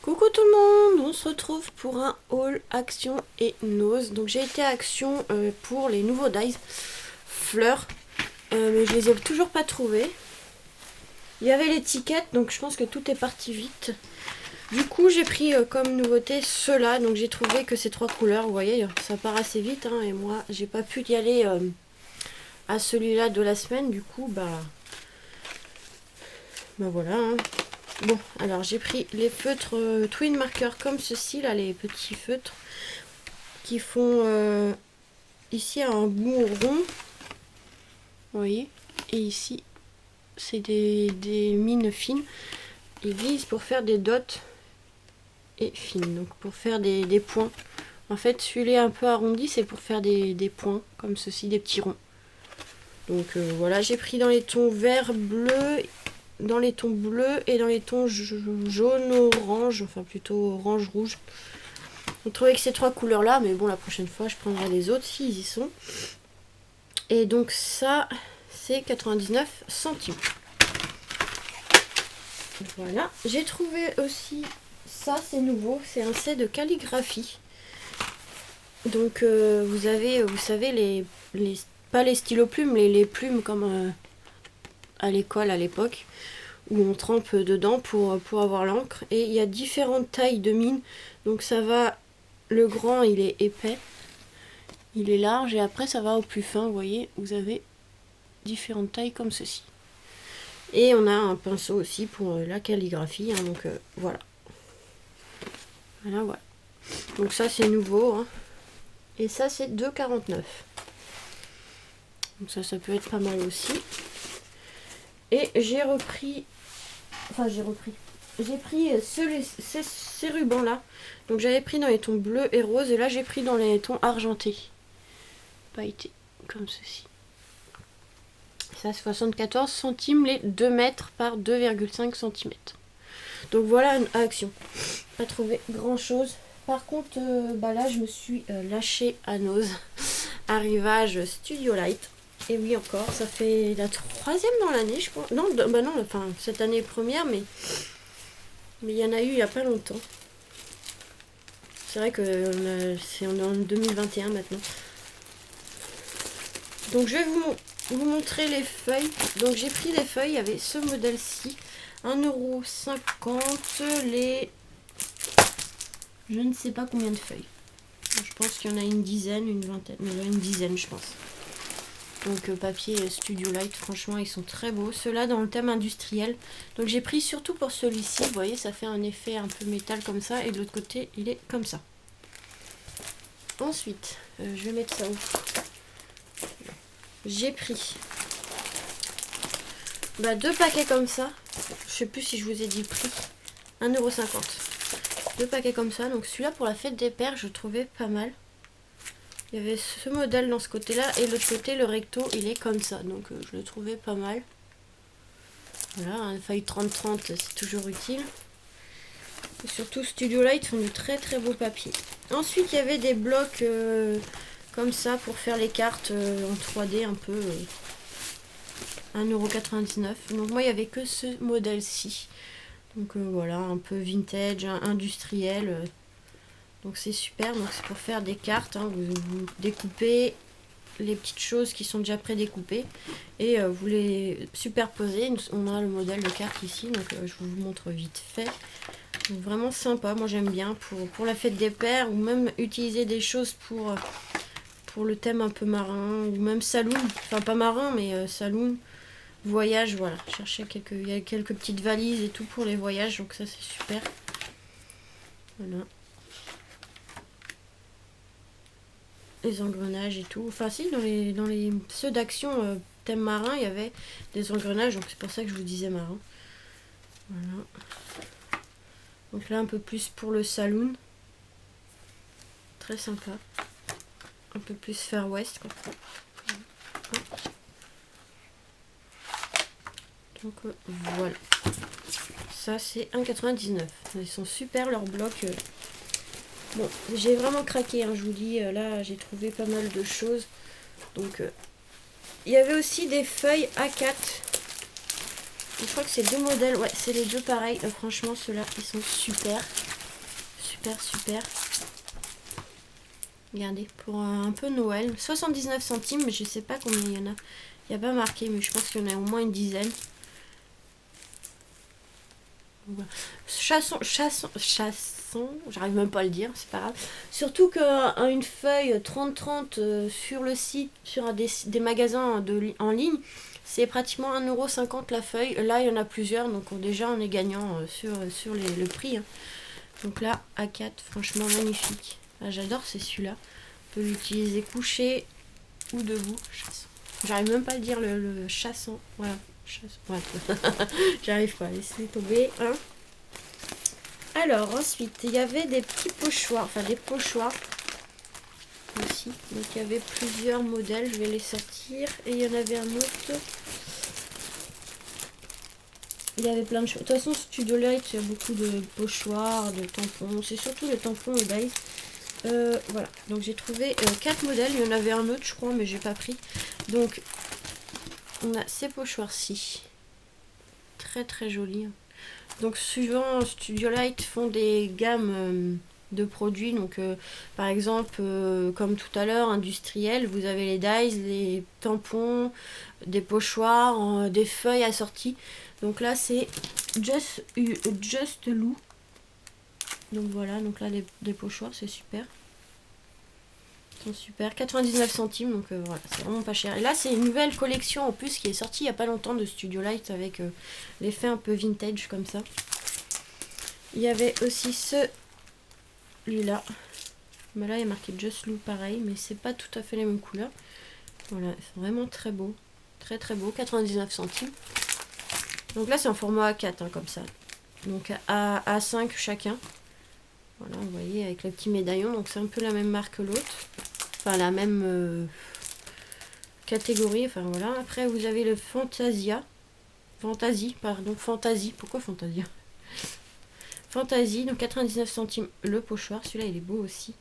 Coucou tout le monde, on se retrouve pour un haul Action et Nose. Donc j'ai été à Action pour les nouveaux dies fleurs, mais je les ai toujours pas trouvés. Il y avait l'étiquette, donc je pense que tout est parti vite. Du coup j'ai pris comme nouveauté ceux-là, donc j'ai trouvé que ces trois couleurs, vous voyez, ça part assez vite, hein, et moi j'ai pas pu y aller à celui-là de la semaine, du coup bah voilà, hein. Bon, alors j'ai pris les feutres Twin Marker comme ceci, là, les petits feutres qui font ici un bout rond, vous voyez, et ici c'est des mines fines. Ils visent pour faire des dots et fines, donc pour faire des points. En fait, celui-là un peu arrondi, c'est pour faire des points comme ceci, des petits ronds. Donc voilà, j'ai pris dans les tons vert, bleu, dans les tons bleus et dans les tons jaune orange, enfin plutôt orange rouge. On trouvait que ces trois couleurs là, mais bon, la prochaine fois je prendrai les autres s'ils y sont. Et donc ça c'est 99 centimes. Voilà, j'ai trouvé aussi ça, c'est nouveau, c'est un set de calligraphie. Donc vous savez pas les stylos plumes, les plumes comme à l'école à l'époque, où on trempe dedans pour avoir l'encre. Et il y a différentes tailles de mine. Donc ça va, le grand il est épais, il est large, et après ça va au plus fin, vous voyez, vous avez différentes tailles comme ceci. Et on a un pinceau aussi pour la calligraphie, hein, donc voilà. Voilà. Donc ça c'est nouveau, hein. Et ça c'est 2,49. Donc ça peut être pas mal aussi. Et j'ai pris ces rubans là. Donc j'avais pris dans les tons bleus et roses, et là j'ai pris dans les tons argentés, pailletés, comme ceci. Ça 74 centimes les 2 mètres par 2,5 cm. Donc voilà une action. Pas trouvé grand chose. Par contre là je me suis lâchée à Nose. Arrivage Studio Light. Et oui, encore, ça fait la troisième dans l'année, je crois. Non, enfin, cette année première, mais il y en a eu il n'y a pas longtemps. C'est vrai que on est en 2021 maintenant. Donc je vais vous montrer les feuilles. Donc j'ai pris des feuilles, il y avait ce modèle-ci, 1,50 €, les... Je ne sais pas combien de feuilles. Je pense qu'il y en a une dizaine, une vingtaine, une dizaine je pense. Donc papier Studio Light, franchement ils sont très beaux. Ceux-là dans le thème industriel. Donc j'ai pris surtout pour celui-ci. Vous voyez, ça fait un effet un peu métal comme ça. Et de l'autre côté il est comme ça. Ensuite, je vais mettre ça où? J'ai pris deux paquets comme ça. Je sais plus si je vous ai dit le prix. 1,50 €. Deux paquets comme ça. Donc celui-là pour la fête des pères, je trouvais pas mal. Il y avait ce modèle dans ce côté-là, et l'autre côté, le recto, il est comme ça. Donc je le trouvais pas mal. Voilà, une feuille 30-30, c'est toujours utile. Et surtout, Studio Light font du très très beau papier. Ensuite, il y avait des blocs comme ça pour faire les cartes en 3D un peu. 1,99 €. Donc moi, il n'y avait que ce modèle-ci. Donc voilà, un peu vintage, industriel. Donc c'est super, donc c'est pour faire des cartes, hein. Vous découpez les petites choses qui sont déjà pré-découpées et vous les superposez. On a le modèle de carte ici, donc je vous montre vite fait. Donc vraiment sympa, moi j'aime bien pour la fête des pères, ou même utiliser des choses pour le thème un peu marin, ou même saloon, enfin pas marin mais saloon, voyage, voilà. Il y a quelques petites valises et tout pour les voyages, donc ça c'est super. Voilà. Les engrenages et tout. Enfin si, dans les ceux d'action thème marin, il y avait des engrenages, donc c'est pour ça que je vous disais marin. Voilà. Donc là un peu plus pour le saloon. Très sympa. Un peu plus Far West quoi. Donc voilà. Ça c'est 1,99 €. Ils sont super leurs blocs. Bon, j'ai vraiment craqué, hein, je vous dis, là j'ai trouvé pas mal de choses. Donc il y avait aussi des feuilles A4. Je crois que c'est 2 modèles. Ouais, c'est les 2 pareils. Franchement, ceux-là, ils sont super. Super, super. Regardez, pour un peu Noël. 79 centimes, mais je sais pas combien il y en a. Il n'y a pas marqué, mais je pense qu'il y en a au moins une dizaine. Voilà. Chasson, j'arrive même pas à le dire, c'est pas grave. Surtout qu'une feuille 30-30 sur le site, sur des magasins en ligne, c'est pratiquement 1,50 € la feuille. Là, il y en a plusieurs, donc déjà on est gagnant sur le prix. Hein. Donc là, A4, franchement magnifique. Ah, j'adore, c'est celui-là. On peut l'utiliser couché ou debout. Chasson. J'arrive même pas à le dire le chasson. Voilà. Ouais. J'arrive pas à laisser tomber. Hein. Alors, ensuite, il y avait des petits pochoirs. Enfin, des pochoirs aussi. Donc, il y avait plusieurs modèles. Je vais les sortir. Et il y en avait un autre. Il y avait plein de choses. De toute façon, Studio Light, il y a beaucoup de pochoirs, de tampons. C'est surtout les tampons et d'ail. Voilà. Donc, j'ai trouvé 4 modèles. Il y en avait un autre, je crois, mais j'ai pas pris. Donc, on a ces pochoirs-ci. Très, très jolis. Donc, suivant Studio Light, font des gammes de produits. Donc, par exemple, comme tout à l'heure, industriel, vous avez les dies, les tampons, des pochoirs, des feuilles assorties. Donc là, c'est Just Lou. Donc voilà, donc là, des pochoirs, c'est super. Ils sont super. 99 centimes, donc voilà, c'est vraiment pas cher. Et là, c'est une nouvelle collection en plus qui est sortie il n'y a pas longtemps de Studio Light avec l'effet un peu vintage comme ça. Il y avait aussi celui-là. Mais là, il y a marqué Just Lou pareil, mais c'est pas tout à fait les mêmes couleurs. Voilà, c'est vraiment très beau. Très très beau, 99 centimes. Donc là, c'est en format A4, hein, comme ça. Donc A5 chacun. Voilà, vous voyez, avec le petit médaillon. Donc c'est un peu la même marque que l'autre. Enfin, la même catégorie. Enfin, voilà. Après, vous avez le Fantasia. Fantasy, pardon. Fantasy. Pourquoi Fantasia? Fantasy, donc 99 centimes le pochoir. Celui-là, il est beau aussi.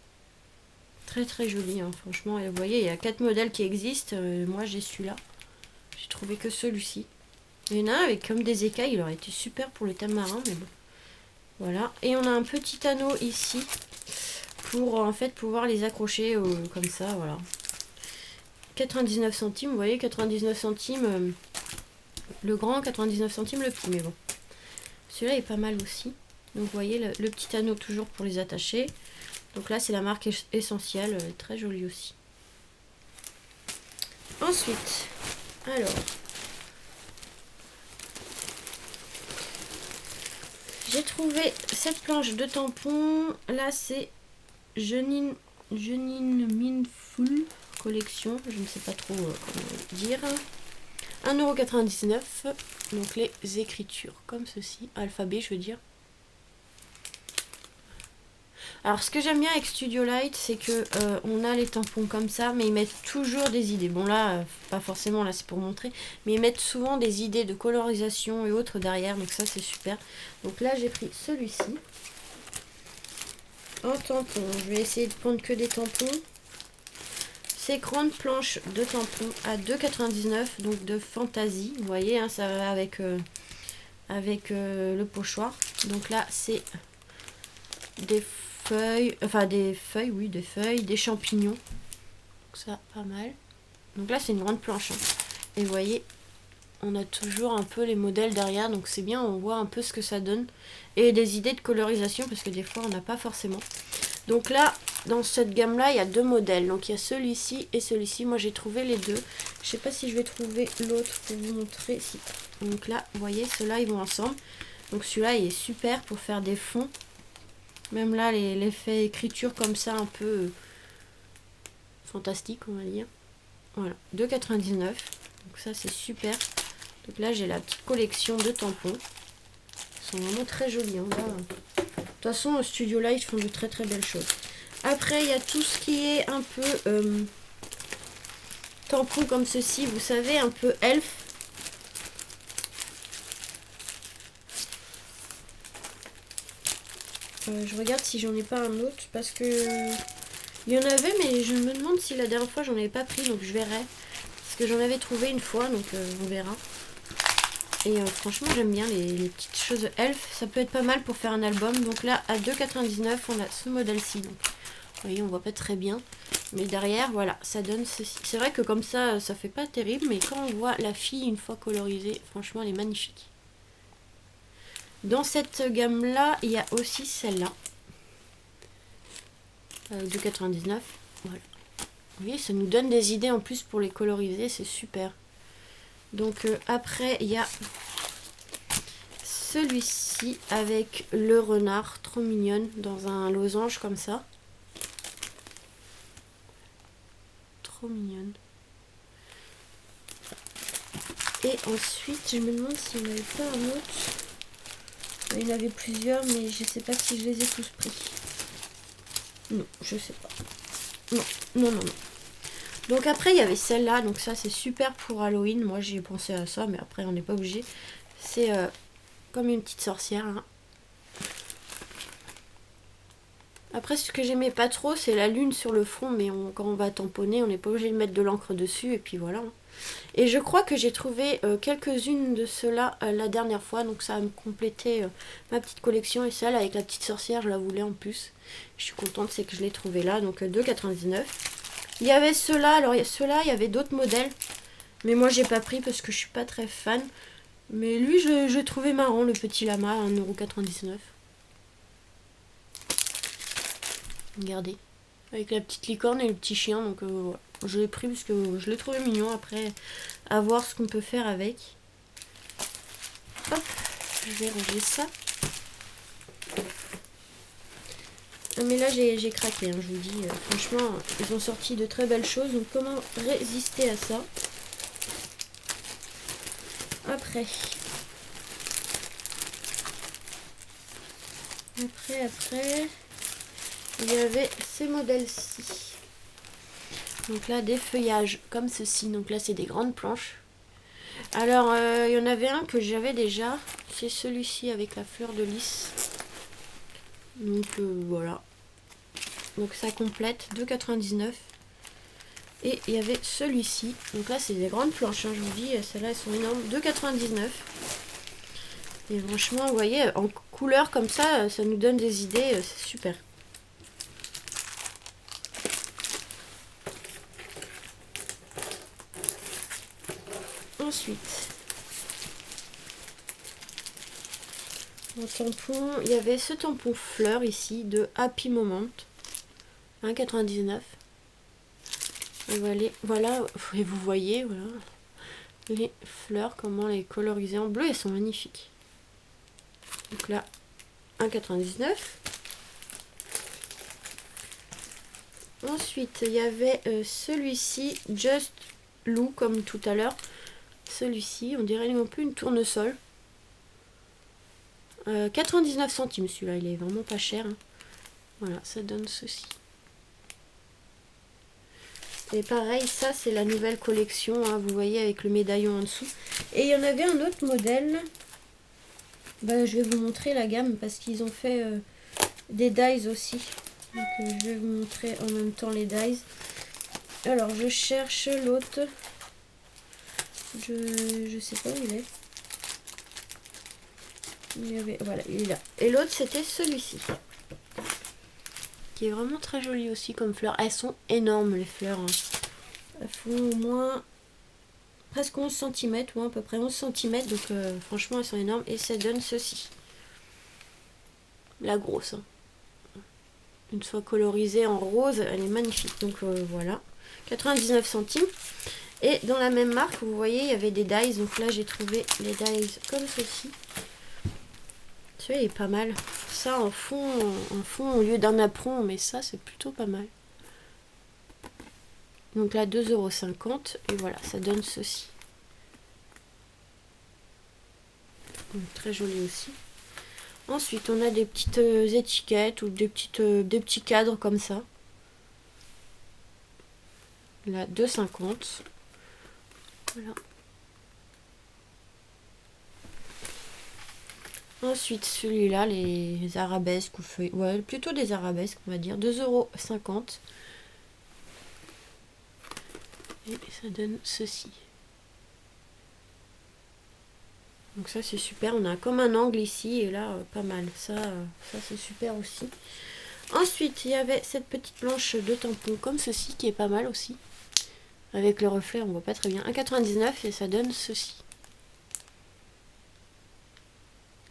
Très très joli, hein, franchement. Et vous voyez, il y a 4 modèles qui existent. Moi, j'ai celui-là. J'ai trouvé que celui-ci. Il y en a un avec comme des écailles. Il aurait été super pour le thème marin, mais bon. Voilà. Et on a un petit anneau ici pour en fait pouvoir les accrocher comme ça. Voilà. 99 centimes. Vous voyez, 99 centimes le grand, 99 centimes le petit. Mais bon. Celui-là est pas mal aussi. Donc vous voyez le petit anneau toujours pour les attacher. Donc là c'est la marque Essentielle, très jolie aussi. Ensuite, alors, j'ai trouvé cette planche de tampons. Là c'est Jeanine Mindful collection, je ne sais pas trop comment dire. 1,99 €. Donc les écritures comme ceci, alphabet je veux dire. Alors ce que j'aime bien avec Studio Light, c'est que on a les tampons comme ça, mais ils mettent toujours des idées. Bon là, pas forcément, là c'est pour montrer, mais ils mettent souvent des idées de colorisation et autres derrière, donc ça c'est super. Donc là j'ai pris celui-ci en tampon. Je vais essayer de prendre que des tampons. Ces grandes planches de tampons à 2,99 €, donc de Fantasy. Vous voyez, hein, ça va avec le pochoir. Donc là c'est des feuilles, enfin des feuilles, oui, des feuilles, des champignons. Donc ça, pas mal. Donc là, c'est une grande planche. Hein. Et vous voyez, on a toujours un peu les modèles derrière, donc c'est bien, on voit un peu ce que ça donne. Et des idées de colorisation, parce que des fois, on n'a pas forcément. Donc là, dans cette gamme-là, il y a 2 modèles. Donc il y a celui-ci et celui-ci. Moi, j'ai trouvé les deux. Je sais pas si je vais trouver l'autre pour vous montrer. Si. Donc là, vous voyez, ceux-là, ils vont ensemble. Donc celui-là, il est super pour faire des fonds. Même là, l'effet écriture comme ça, un peu fantastique, on va dire. Voilà, 2,99 €. Donc ça, c'est super. Donc là, j'ai la petite collection de tampons. Ils sont vraiment très jolis. Hein. De toute façon, Studio Light font de très très belles choses. Après, il y a tout ce qui est un peu tampons comme ceci. Vous savez, un peu elf. Je regarde si j'en ai pas un autre parce que il y en avait, mais je me demande si la dernière fois j'en avais pas pris, donc je verrai parce que j'en avais trouvé une fois, donc on verra. Et franchement j'aime bien les petites choses elfes. Ça peut être pas mal pour faire un album. Donc là à 2,99 on a ce modèle-ci. Donc vous voyez, on voit pas très bien. Mais derrière, voilà, ça donne ceci. C'est vrai que comme ça fait pas terrible. Mais quand on voit la fille une fois colorisée, franchement elle est magnifique. Dans cette gamme-là, il y a aussi celle-là. 2,99. Voilà. Vous voyez, ça nous donne des idées en plus pour les coloriser. C'est super. Donc après, il y a celui-ci avec le renard. Trop mignonne. Dans un losange comme ça. Trop mignonne. Et ensuite, je me demande s'il n'y en avait pas un autre. Il y en avait plusieurs, mais je sais pas si je les ai tous pris. Non, je sais pas. Non, non, non, non. Donc après, il y avait celle-là. Donc ça, c'est super pour Halloween. Moi, j'ai pensé à ça, mais après, on n'est pas obligé. C'est comme une petite sorcière. Hein. Après, ce que j'aimais pas trop, c'est la lune sur le front. Mais quand on va tamponner, on n'est pas obligé de mettre de l'encre dessus. Et puis voilà. Et je crois que j'ai trouvé quelques-unes de ceux-là la dernière fois. Donc ça va me compléter ma petite collection. Et celle avec la petite sorcière, je la voulais en plus. Je suis contente, c'est que je l'ai trouvé là. Donc 2,99. Il y avait ceux-là. Alors ceux-là, il y avait d'autres modèles. Mais moi, j'ai pas pris parce que je suis pas très fan. Mais lui, je trouvais marrant, le petit lama à 1,99 €. Regardez. Avec la petite licorne et le petit chien. Donc voilà. Je l'ai pris parce que je l'ai trouvé mignon. Après, à voir ce qu'on peut faire avec. Hop, je vais ranger ça. Mais là, j'ai craqué, hein, je vous dis. Franchement, ils ont sorti de très belles choses. Donc, comment résister à ça? Après, il y avait ces modèles-ci. Donc là, des feuillages comme ceci. Donc là, c'est des grandes planches. Alors, il y en avait un que j'avais déjà. C'est celui-ci avec la fleur de lys. Donc voilà. Donc ça complète 2,99 €. Et il y avait celui-ci. Donc là, c'est des grandes planches. Hein, je vous dis, celles-là, elles sont énormes. 2,99 €. Et franchement, vous voyez, en couleur comme ça, ça nous donne des idées. C'est super. Ensuite, en tampon, il y avait ce tampon fleur ici de Happy Moment. 1,99 €. Et voilà, et vous voyez, voilà, les fleurs, comment les coloriser en bleu, elles sont magnifiques. Donc là, 1,99 €. Ensuite, il y avait celui-ci, Just Lou, comme tout à l'heure. Celui-ci, on dirait non plus une tournesol. 99 centimes celui-là, il est vraiment pas cher. Hein. Voilà, ça donne ceci. Et pareil, ça c'est la nouvelle collection, hein, vous voyez avec le médaillon en dessous. Et il y en avait un autre modèle. Bah, je vais vous montrer la gamme parce qu'ils ont fait des dies aussi. Donc je vais vous montrer en même temps les dies. Alors je cherche l'autre. Je sais pas où il est. Voilà, il est là. Et l'autre c'était celui-ci. Qui est vraiment très joli aussi comme fleurs. Elles sont énormes les fleurs. Hein. Elles font au moins presque 11 cm ou à peu près 11 cm. Donc franchement elles sont énormes. Et ça donne ceci. La grosse. Hein. Une fois colorisée en rose, elle est magnifique. Donc voilà. 99 centimes. Et dans la même marque, vous voyez, il y avait des dies. Donc là j'ai trouvé les dies comme ceci. Celui-là est pas mal. Ça en fond au lieu d'un apron, mais ça c'est plutôt pas mal. Donc là 2,50 € et voilà, ça donne ceci. Donc, très joli aussi. Ensuite on a des petites étiquettes ou des petits cadres comme ça. Là 2,50 €. Voilà. Ensuite, celui-là, les arabesques ou feuilles. Ouais, plutôt des arabesques, on va dire. 2,50 €. Et ça donne ceci. Donc ça c'est super, on a comme un angle ici et là pas mal, ça c'est super aussi. Ensuite il y avait cette petite planche de tampon comme ceci qui est pas mal aussi. Avec le reflet on voit pas très bien, 1,99 et ça donne ceci.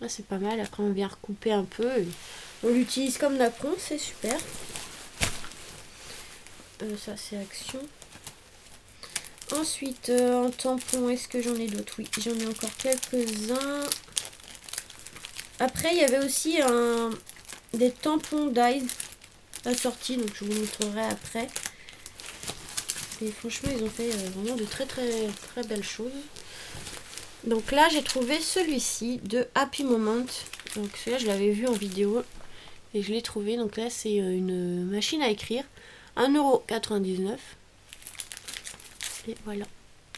Là c'est pas mal, après on vient recouper un peu, et on l'utilise comme napperon, c'est super. Ça c'est Action. Ensuite, en tampon, est-ce que j'en ai d'autres? Oui, j'en ai encore quelques-uns. Après, il y avait aussi des tampons Dye assortis, donc je vous montrerai après. Et franchement, ils ont fait vraiment de très belles choses. Donc là, j'ai trouvé celui-ci de Happy Moment. Donc celui-là, je l'avais vu en vidéo et je l'ai trouvé. Donc là, c'est une machine à écrire. 1,99 €. Et voilà.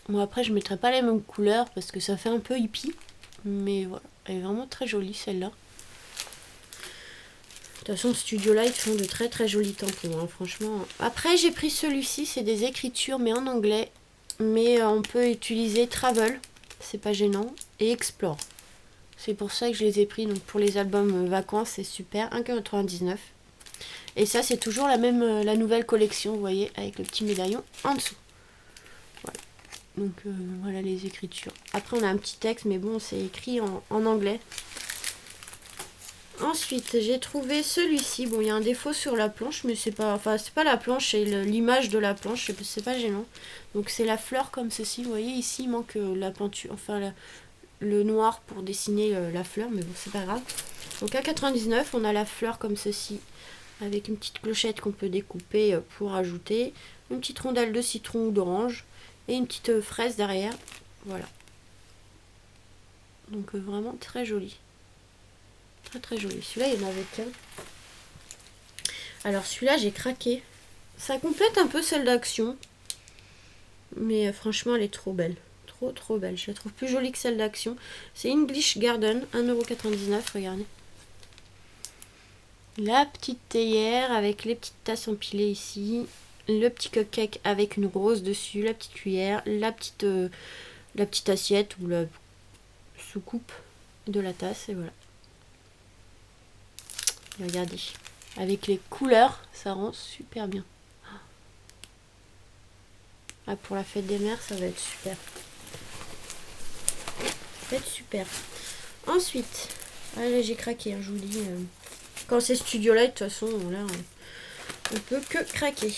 Bon, après, je ne mettrai pas les mêmes couleurs parce que ça fait un peu hippie. Mais voilà, elle est vraiment très jolie celle-là. De toute façon, Studio Light font de très jolis tampons, hein, franchement. Après, j'ai pris celui-ci, c'est des écritures, mais en anglais. Mais on peut utiliser Travel, c'est pas gênant, et Explore. C'est pour ça que je les ai pris. Donc pour les albums vacances, c'est super, 1,99 €. Et ça, c'est toujours la nouvelle collection, vous voyez, avec le petit médaillon en dessous. Voilà. Donc voilà les écritures. Après, on a un petit texte, mais bon, c'est écrit en anglais. Ensuite, j'ai trouvé celui-ci. Bon, il y a un défaut sur la planche, mais c'est pas la planche, c'est l'image de la planche, c'est pas gênant. Donc c'est la fleur comme ceci. Vous voyez ici, il manque la peinture, enfin le noir pour dessiner la fleur, mais bon, c'est pas grave. Donc à 99, on a la fleur comme ceci, avec une petite clochette qu'on peut découper pour ajouter, une petite rondelle de citron ou d'orange, et une petite fraise derrière. Voilà. Donc vraiment très joli. Très joli. Celui-là, il y en avait qu'un. Alors celui-là, j'ai craqué. Ça complète un peu celle d'Action. Mais franchement, elle est trop belle. Trop belle. Je la trouve plus jolie que celle d'Action. C'est English Garden, 1,99 €, regardez. La petite théière avec les petites tasses empilées ici. Le petit cupcake avec une rose dessus. La petite cuillère. La petite assiette ou la soucoupe de la tasse. Et voilà. Et regardez. Avec les couleurs, ça rend super bien. Ah, pour la fête des mères, ça va être super. Ça va être super. Ensuite, là j'ai craqué, hein, je vous dis. Quand c'est Studio Light, de toute façon, là, on peut que craquer.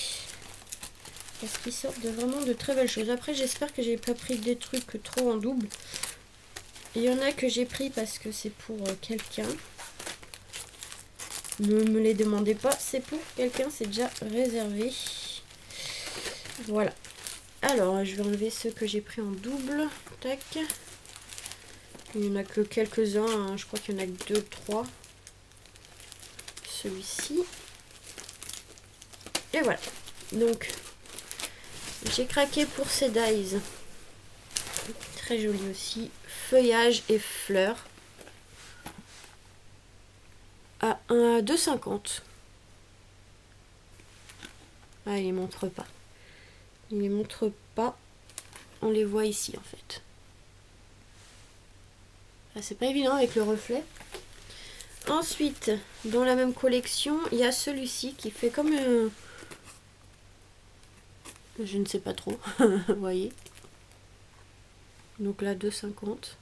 Parce qu'ils sortent vraiment de très belles choses. Après, j'espère que j'ai pas pris des trucs trop en double. Il y en a que j'ai pris parce que c'est pour quelqu'un. Ne me les demandez pas, c'est pour quelqu'un, c'est déjà réservé. Voilà. Alors, je vais enlever ceux que j'ai pris en double. Tac. Il n'y en a que quelques-uns, hein. Je crois qu'il y en a que 2, 3. Celui-ci. Et voilà. Donc, j'ai craqué pour ces dies. Très joli aussi. Feuillage et fleurs. À 2,50 €. Ah, il les montre pas. Il les montre pas. On les voit ici en fait. Ah, c'est pas évident avec le reflet. Ensuite, dans la même collection, il y a celui-ci qui fait comme je ne sais pas trop. Vous voyez. Donc là, 2,50 €.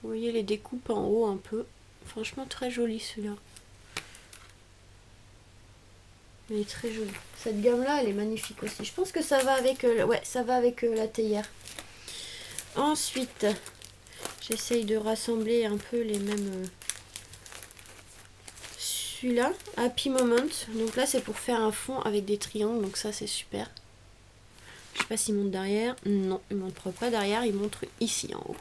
Vous voyez les découpes en haut un peu. Franchement, très joli celui-là. Il est très joli. Cette gamme-là, elle est magnifique aussi. Je pense que ça va avec, ça va avec la théière. Ensuite, j'essaye de rassembler un peu les mêmes. Celui-là, Happy Moment. Donc là, c'est pour faire un fond avec des triangles. Donc ça, c'est super. Je sais pas s'il montre derrière. Non, il montre pas derrière. Il montre ici en haut.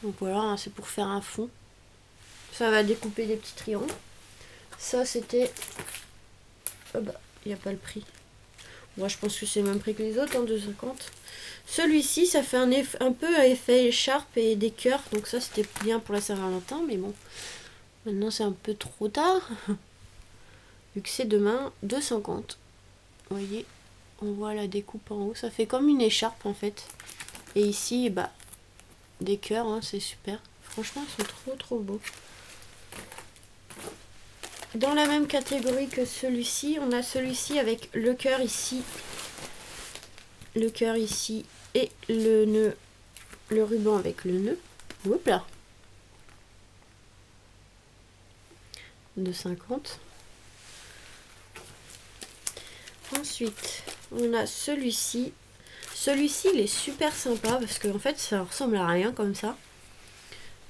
Donc voilà, hein, c'est pour faire un fond. Ça va découper des petits triangles. Ça, c'était... Oh bah, il n'y a pas le prix. Moi, je pense que c'est le même prix que les autres, hein, 2,50 €. Celui-ci, ça fait un peu effet écharpe et des cœurs. Donc ça, c'était bien pour la Saint-Valentin. Mais bon, maintenant, c'est un peu trop tard. Vu que c'est demain, 2,50 €. Vous voyez, on voit la découpe en haut. Ça fait comme une écharpe, en fait. Et ici, bah, des cœurs, hein, c'est super. Franchement, ils sont trop beaux. Dans la même catégorie que celui-ci, on a celui-ci avec le cœur ici. Le cœur ici et le nœud, le ruban avec le nœud. Hop là. De 50. Ensuite, on a celui-ci. Celui-ci, il est super sympa parce qu'en fait, ça ressemble à rien comme ça.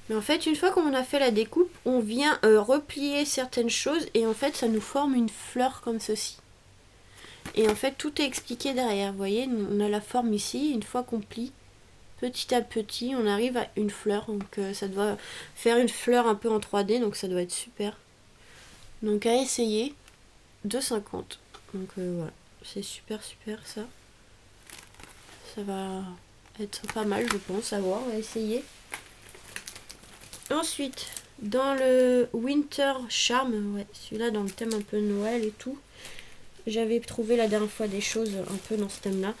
Mais en fait, une fois qu'on a fait la découpe, on vient replier certaines choses et en fait, ça nous forme une fleur comme ceci. Et en fait, tout est expliqué derrière. Vous voyez, on a la forme ici. Une fois qu'on plie, petit à petit, on arrive à une fleur. Donc, ça doit faire une fleur un peu en 3D. Donc, ça doit être super. Donc, à essayer. 2,50. Donc, voilà. C'est super ça. Ça va être pas mal, je pense. À voir, à essayer. Ensuite, dans le Winter Charm, ouais, celui-là dans le thème un peu Noël et tout, j'avais trouvé la dernière fois des choses un peu dans ce thème-là.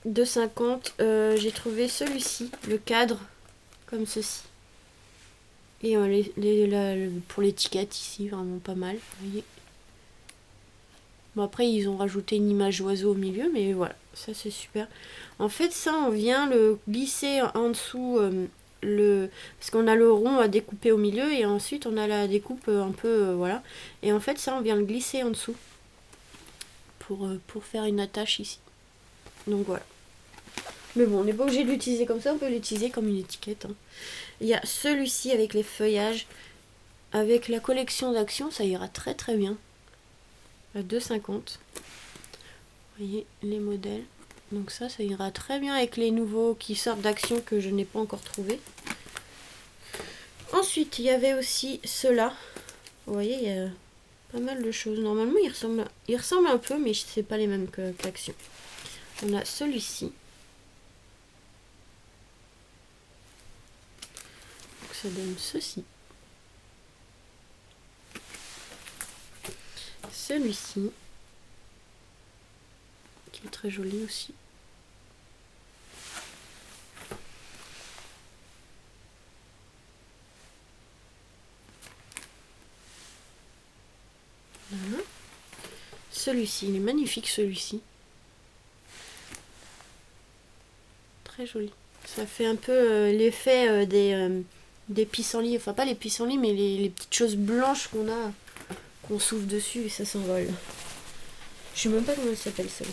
2,50, j'ai trouvé celui-ci, le cadre, comme ceci. Et pour l'étiquette ici, vraiment pas mal, vous voyez. Bon, après, ils ont rajouté une image oiseau au milieu, mais voilà, ça c'est super. En fait, ça, on vient le glisser en dessous... parce qu'on a le rond à découper au milieu et ensuite on a la découpe un peu voilà, et en fait ça on vient le glisser en dessous pour faire une attache ici, donc voilà. Mais bon, on n'est pas obligé de l'utiliser comme ça, on peut l'utiliser comme une étiquette, hein. Il y a celui-ci avec les feuillages, avec la collection d'Action, ça ira très bien à 2,50. Vous voyez les modèles, donc ça ira très bien avec les nouveaux qui sortent d'Action que je n'ai pas encore trouvé. Ensuite, il y avait aussi ceux-là. Vous voyez, il y a pas mal de choses. Normalement, ils ressemblent un peu, mais c'est pas les mêmes qu'Action. On a celui-ci. Donc, ça donne ceci. Celui-ci. Qui est très joli aussi. Voilà. Celui-ci, il est magnifique celui-ci. Très joli. Ça fait un peu l'effet des pissenlits. Enfin, pas les pissenlits, mais les petites choses blanches qu'on souffle dessus et ça s'envole. Je sais même pas comment ça s'appelle ça.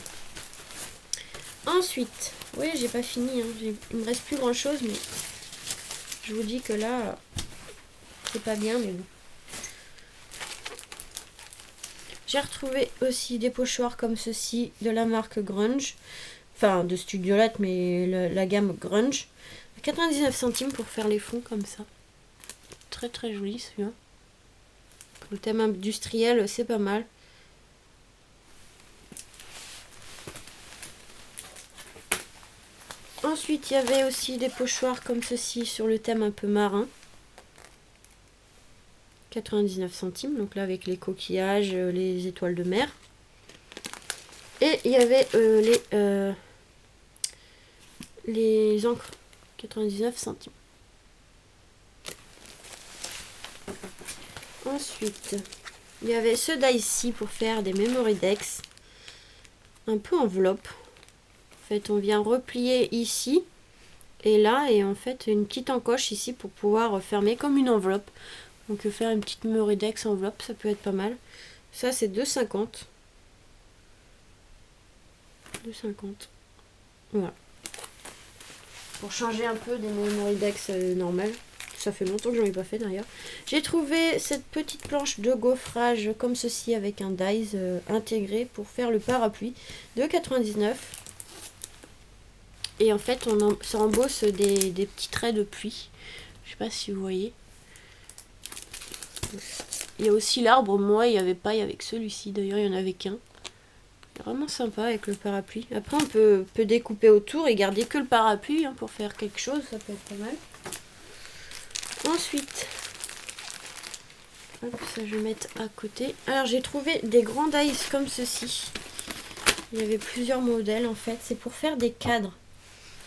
Ensuite, oui, j'ai pas fini. Hein. Il me reste plus grand chose, mais je vous dis que là, c'est pas bien, mais bon. J'ai retrouvé aussi des pochoirs comme ceci de la marque Grunge. Enfin, de Studiolate, mais la gamme Grunge. 99 centimes pour faire les fonds comme ça. Très joli celui-là. Pour le thème industriel, c'est pas mal. Ensuite, il y avait aussi des pochoirs comme ceci sur le thème un peu marin. 99 centimes, donc là avec les coquillages, les étoiles de mer. Et il y avait les encres, 99 centimes. Ensuite, il y avait ceux d'ici pour faire des memory decks. Un peu enveloppe. En fait, on vient replier ici et là, et en fait une petite encoche ici pour pouvoir fermer comme une enveloppe. Donc faire une petite memory decks enveloppe, ça peut être pas mal. Ça c'est 2,50. 2,50. Voilà. Pour changer un peu des memory decks normales. Ça fait longtemps que j'en ai pas fait d'ailleurs. J'ai trouvé cette petite planche de gaufrage comme ceci avec un dies intégré pour faire le parapluie de 99. Et en fait, ça embosse des petits traits de pluie. Je sais pas si vous voyez. Il y a aussi l'arbre. Moi, il n'y avait pas avec celui-ci. D'ailleurs, il n'y en avait qu'un. Vraiment sympa avec le parapluie. Après, on peut découper autour et garder que le parapluie hein, pour faire quelque chose. Ça peut être pas mal. Ensuite, hop, ça je vais mettre à côté. Alors, j'ai trouvé des grands dies comme ceci. Il y avait plusieurs modèles en fait. C'est pour faire des cadres.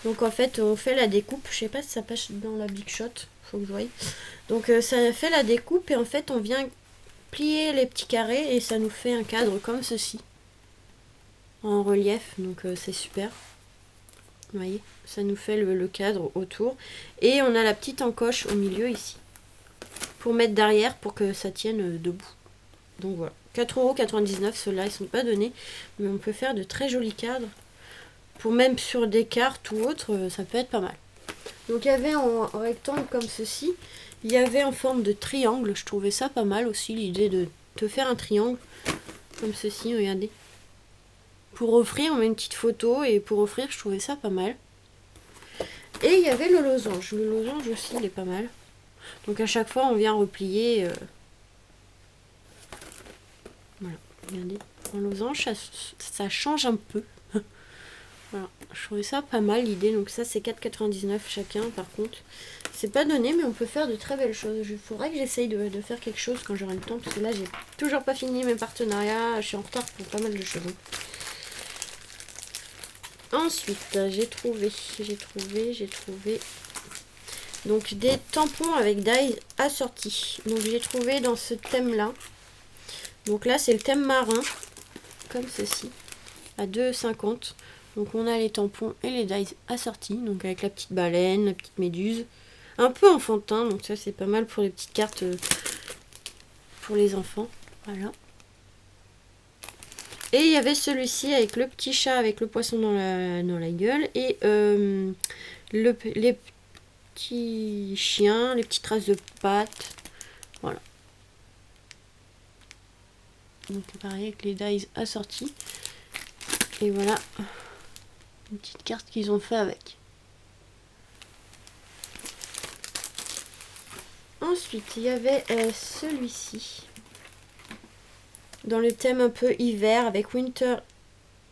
Donc en fait on fait la découpe, je sais pas si ça passe dans la Big Shot, faut que je voie. Donc ça fait la découpe et en fait on vient plier les petits carrés et ça nous fait un cadre comme ceci. En relief, donc c'est super. Vous voyez, ça nous fait le cadre autour. Et on a la petite encoche au milieu ici. Pour mettre derrière pour que ça tienne debout. Donc voilà. 4,99 €, ceux-là ils sont pas donnés. Mais on peut faire de très jolis cadres. Pour même sur des cartes ou autres, ça peut être pas mal. Donc il y avait en rectangle comme ceci. Il y avait en forme de triangle. Je trouvais ça pas mal aussi, l'idée de te faire un triangle. Comme ceci, regardez. Pour offrir, on met une petite photo et pour offrir, je trouvais ça pas mal. Et il y avait le losange. Le losange aussi, il est pas mal. Donc à chaque fois, on vient replier. Voilà, regardez. En losange, ça change un peu. Voilà, je trouvais ça pas mal l'idée. Donc ça, c'est 4,99 € chacun. Par contre, c'est pas donné, mais on peut faire de très belles choses. Il faudrait que j'essaye de faire quelque chose quand j'aurai le temps. Parce que là, j'ai toujours pas fini mes partenariats. Je suis en retard pour pas mal de choses. Ensuite, j'ai trouvé donc des tampons avec die assortis. Donc j'ai trouvé dans ce thème là. Donc là c'est le thème marin, comme ceci, à 2,50 €. Donc on a les tampons et les dies assortis, donc avec la petite baleine, la petite méduse. Un peu enfantin, donc ça c'est pas mal pour les petites cartes pour les enfants. Voilà. Et il y avait celui-ci avec le petit chat avec le poisson dans la gueule. Et les petits chiens, les petites traces de pattes. Voilà. Donc pareil avec les dies assortis. Et voilà. Une petite carte qu'ils ont fait avec. Ensuite, il y avait celui-ci. Dans le thème un peu hiver avec Winter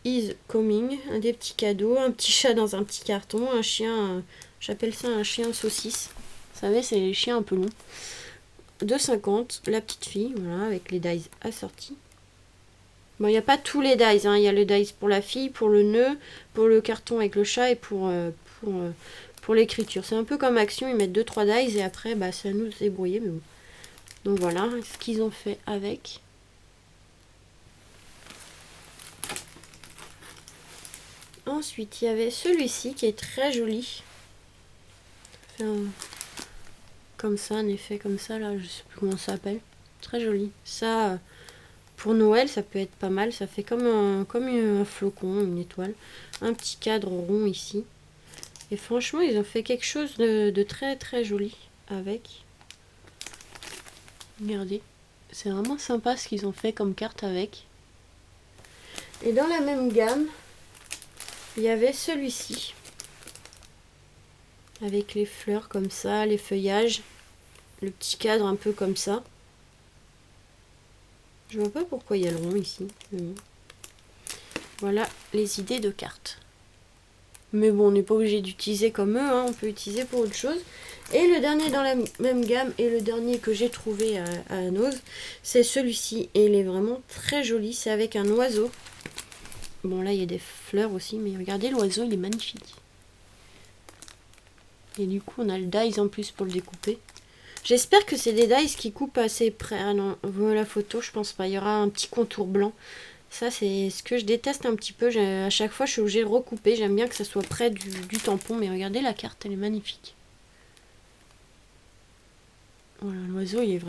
is coming, des petits cadeaux, un petit chat dans un petit carton, un chien, j'appelle ça un chien saucisse. Vous savez, c'est les chiens un peu longs. 2,50 €, la petite fille, voilà, avec les dies assortis. Bon, il n'y a pas tous les dies, hein. Il y a le dies pour la fille, pour le nœud, pour le carton avec le chat et pour l'écriture. C'est un peu comme Action, ils mettent 2-3 dies et après, bah, c'est à nous de se débrouiller. Mais bon. Donc voilà ce qu'ils ont fait avec. Ensuite, il y avait celui-ci qui est très joli. Comme ça, un effet comme ça, là, je sais plus comment ça s'appelle. Très joli. Ça, pour Noël, ça peut être pas mal. Ça fait comme un flocon, une étoile. Un petit cadre rond ici. Et franchement, ils ont fait quelque chose de très très joli avec. Regardez. C'est vraiment sympa ce qu'ils ont fait comme carte avec. Et dans la même gamme, il y avait celui-ci. Avec les fleurs comme ça, les feuillages. Le petit cadre un peu comme ça. Je vois pas pourquoi il y a le rond ici. Voilà les idées de cartes. Mais bon, on n'est pas obligé d'utiliser comme eux, hein, on peut utiliser pour autre chose. Et le dernier dans la même gamme, et le dernier que j'ai trouvé à Nose, c'est celui-ci. Et il est vraiment très joli, c'est avec un oiseau. Bon, là, il y a des fleurs aussi, mais regardez, l'oiseau, il est magnifique. Et du coup, on a le dies en plus pour le découper. J'espère que c'est des dies qui coupent assez près. Ah non, voilà la photo, je pense pas. Il y aura un petit contour blanc. Ça, c'est ce que je déteste un petit peu. À chaque fois, je suis obligée de recouper. J'aime bien que ça soit près du tampon. Mais regardez, la carte, elle est magnifique. Voilà, l'oiseau, il est vraiment...